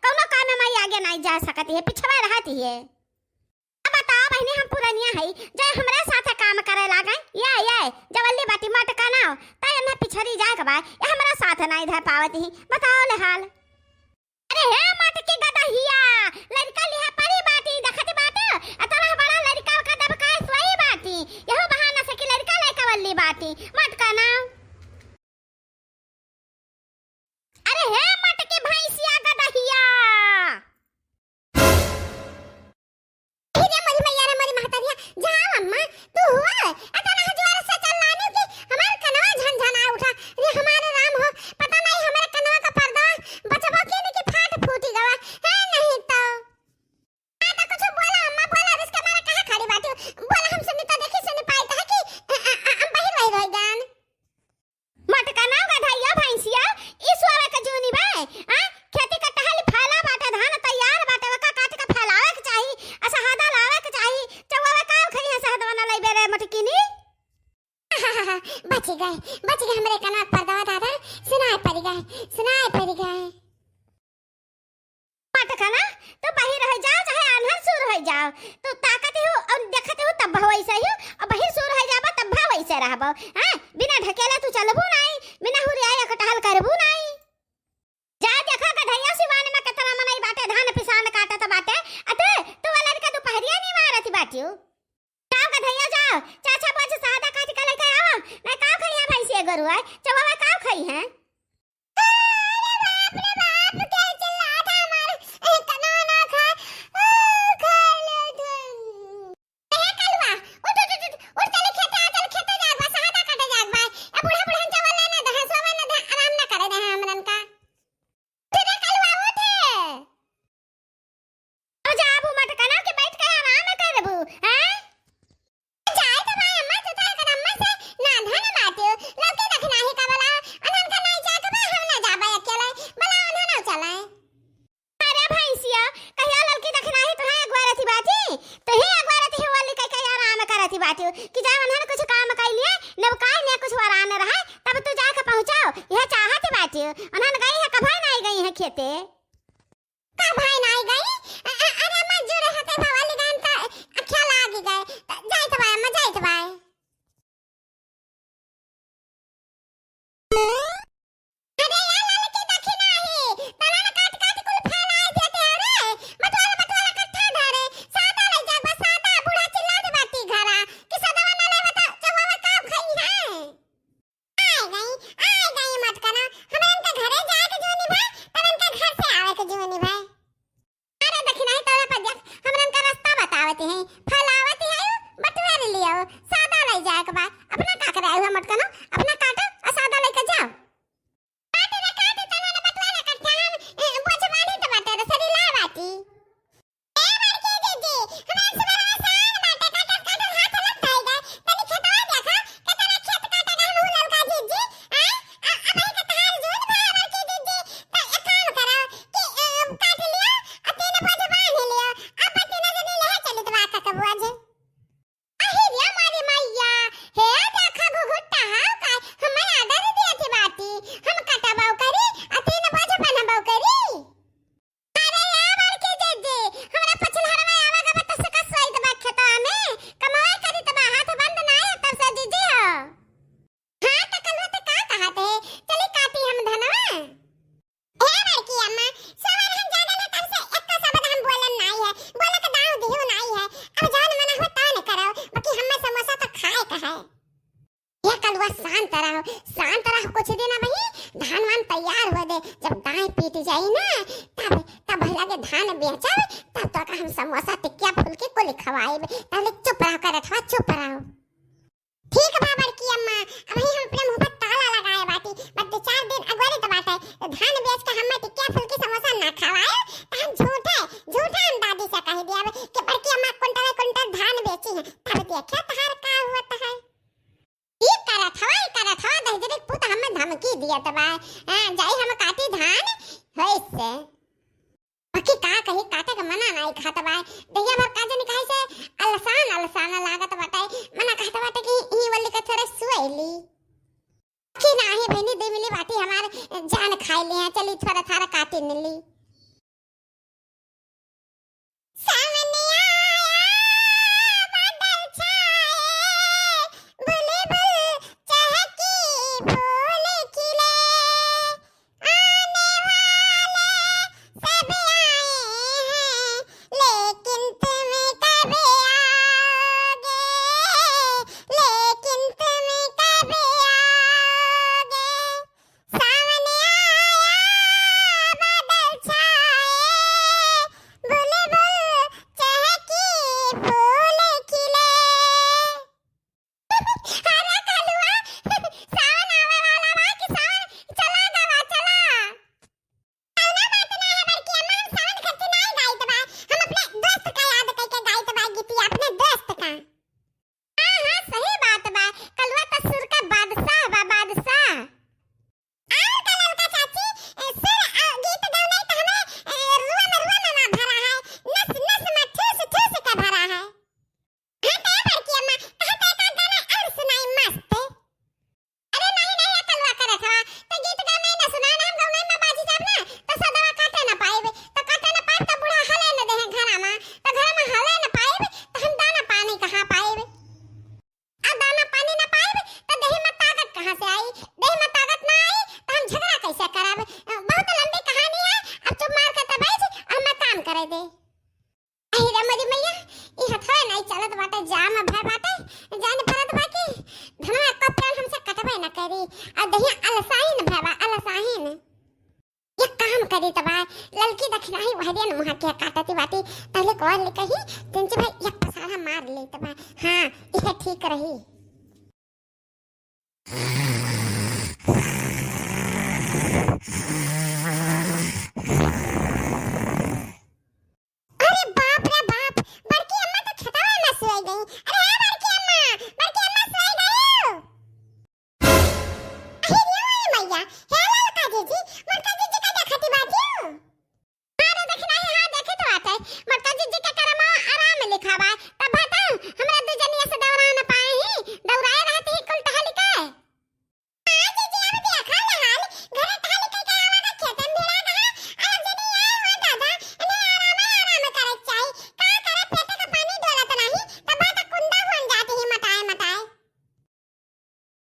कौनो काम में मैं आगे नहीं जा सकती है, पिछवा रहती है। अब बताओ बहनी, हम पुरानिया है जे हमरे साथे काम करे लागै ये जवल्ली बाटी मट का ना तय न पिछड़ी जाए के बा ये हमरा साथ नहीं ध पावत ही। बताओ ले हाल। अरे हे मट के गदहिया लड़का लिहा परी बाटी देखत बाट अतरा बड़ा लड़का का दबका सोई बाटी यहो बहाना से कि लड़का लड़का वल्ली बाटी मट का ना। अरे हे मट के भैंसिया गदहिया जा अम्मा तू हुआ अतना जोर से चलाने की हमार कनवा झनझना उठा रे हमारे राम हो पता नहीं हमारे कनवा का पर्दा बचवा के ने की फाट फूटी गवा है नहीं तो आता कुछ बोला अम्मा बोला इसके मारे कहां खड़ी बात बोला हम सुनी तो देखी सुनी पाई था कि हम बाहर रह गए गान मट का नाव गधाइया भैंसिया इस वाला का जोनी भाई हां खेती का टहल फाला बाटे धान तैयार बाटे वका काट का फैलावे के चाहिए असहादा लावे के चाहिए चवावा काव खई है सहदवा ना लई बेरे मटकीनी बच गए हमरे कना पर्दा दादा सुनाए पड़ गए मट कना तो बाहर रह जाओ चाहे अनहर सुर रह जाओ तो ताकत हो और देखते हो तब वैसे ही और बाहर सुर रह जाबा तब वैसे रहबो हां बिना ढकेले तू चलबू नहीं बिना हुरिया कटहल करबू नहीं जा देखा गधैया सिवान में कतरा मनई बाटे धान पिसान काटत बाटे अते तू वाला का दोपहरिया नहीं मारती बाटियो जाओ गधैया जाओ चाचा बज सादा काट के लेके आओ नहीं काव खई है भैंसिया गरुआ चवावा काव खई है। अरे बाप रे बाप क्या चिल्ला था हमारे कना ना खा खा ले धन ए कलवा उठ चल खेते जाग बा सादा काटे जाग बा ए बूढ़ा बूढ़ा चवल ना दह सोवे ना आराम ना करे दे हमरन का तेरे कलवा उठे अब जाबू मट कना के बैठ के आराम करबू हैं जाए तो भाई अम्मा तो तार कर अम्मा से ना धन बाटे लौके देखना ही का बोला अनन का नहीं जाके बा हम ना जाबा अकेले बोला उन्हें ना चलाए। अरे भैंसिया कहिया लौके देखना ही तो है अगवार थी बाती तो ही अगवार थी वाली कह के आराम करती बाटी कि जा उन्हें कुछ काम कर लिए नवकाय ने कुछ वरान रहा तब तू जाके पहुंचाओ यह चाहत बाटी उन्हें गई है कभाई नहीं गई है खेते कभाई नहीं गई अरे अम्मा जो रहते वाली गान का अच्छा लागी गए जाए तो भाई अम्मा जाए तो भाई अरे यार लड़की देखी नहीं तलाना काट काट कुल फैलाए देते अरे मतवाला कट्ठा धरे सादा ले जा बस सादा बूढ़ा चिल्ला दे बाती घरा कि सदवा ना ले बता चवावा काव खई है आई गई मत करना हमें इनके घरे जाए के जोनी भाई तब इनके घर से आवे के जोनी भाई अरे देखी नहीं तोरे पर देख हमरन का रास्ता बतावती है फैलावती है बटवारे लियो सादा ले जाए के बाद अपना का करे हुआ मत करना अपना काटो और सादा लेके जाओ काटे रे काटे तना ने बटवारा कट्ठा हम बोझवानी तो बाटे रे सरी ला बाटी ए बार के दीदी हमें सुबह आसान बाटे काटे काटे हाथ लग जाएगा तनी खेतवा देखा कितना खेत काटेगा हम लड़का जीजी हैं अब ही का तार जोन भाई बार के दीदी तो एक काम करो कि काट लियो अतीने बोझवानी लियो अब तीने जनी ले चली तो वाका कबुआ जे अहिरिया मारी मैया हे देखा घुघुट्टा हां काय हमर आदर दिया थी बाटी हम कटाबाव करी अतीने बोझ पहनाबाव करी अरे यार बार के दीदी हमरा पछलहर में आवागा बत से का सोई दबा खेता में कमाई करी तबा हाथ बंद ना है तब से दीदी हो हां तो कल होते का कहते चली काटी हम धनवा हे लड़की अम्मा सवार हम ज्यादा ना तब से एक का शब्द हम बोलन नहीं है बोले का दाव दियो नहीं है अब जान मना होता न करो बाकी हमें समोसा तो खाए का है ये कलवा शांत रहो कुछ दिन वही धान वान तैयार हो दे जब गाय पीट जाई ना तब लगे धान बेचब तब तो हम समोसा टिक्किया फुलकी को लिखवाए तब चुप रहो करत हो चुप रहो ठीक बाबर की अम्मा अब ही हम अपने मुंह पर ताला लगाए बाटी बट 4 दिन अगवारी तो बाटे धान बेच के हमें टिक्किया फुलकी समोसा ना खवाए तो हम झूठा हम दादी से कह दिया कि कहीं काटे का मना नहीं खाता बा दहिया भर काजे निकाय से अलसान लागत बाटे मना कहता बाटे कि ई वाली का थोड़ा सुएली कि नाही बहनी दे मिली बाटी हमारे जान खाए ले हैं चली थोड़ा थारा काटे मिली सामने आया बादल छाए बुलबुल चहकी फूल खिले आने वाले सब आए हैं लेकिन तुम कब आओगे लेकिन तुम कब आओगे सामने आया बादल छाए बुलबुल चहकी फूल खिले अरे कलुआ सावन आवे वाला बा कि सावन चला गवा चला कौना बात ना है बड़की अम्मा हम सावन खर्ची नहीं गाइत बा हम अपने दोस्त का याद करके गाइत बा गीतिया अपने दोस्त का हां हां सही बात बा कलुआ त सुर का बादशाह बा बादशाह आओ कलल का चाची सुर गीत गौने त हमें रुआ में ना भरा है नस नस में ठूस ठूस के भरा है हाँ ते बड़की अम्मा कहते का गाना और सुनाई मस्त अरे नहीं नहीं कलवा करत हवा तो गीत गाने ना सुना ना हम गौने में बाजी जाब ना तो सदवा काटे ना पाएबे तो काटे ना पाए तो बूढ़ा हले न देहे घरा में तो घर में हले न पाएबे तो हम दाना पानी कहां पाएबे आ दाना पानी ना पाएबे तो देह में ताकत कहां से आई देह में ताकत ना आई तो हम झगड़ा कैसे कराबे बहुत लंबी कहानी है अब चुप मार के बैठ और मैं काम करे दे अहि रमदी मैया ई हथवा नहीं चलत बाटे जाम भय बाटे जान परत बाकी धनवा को प्राण हमसे कटबे न करी आ दहिया अलसाइन भयवा अलसाइन ये काम करी तबा ललकी दखनाई वहदियन मुहा के काटती बाटी पहले कॉल कही तिनचे भाई एक पसारा मार ले तबा हां ये ठीक रही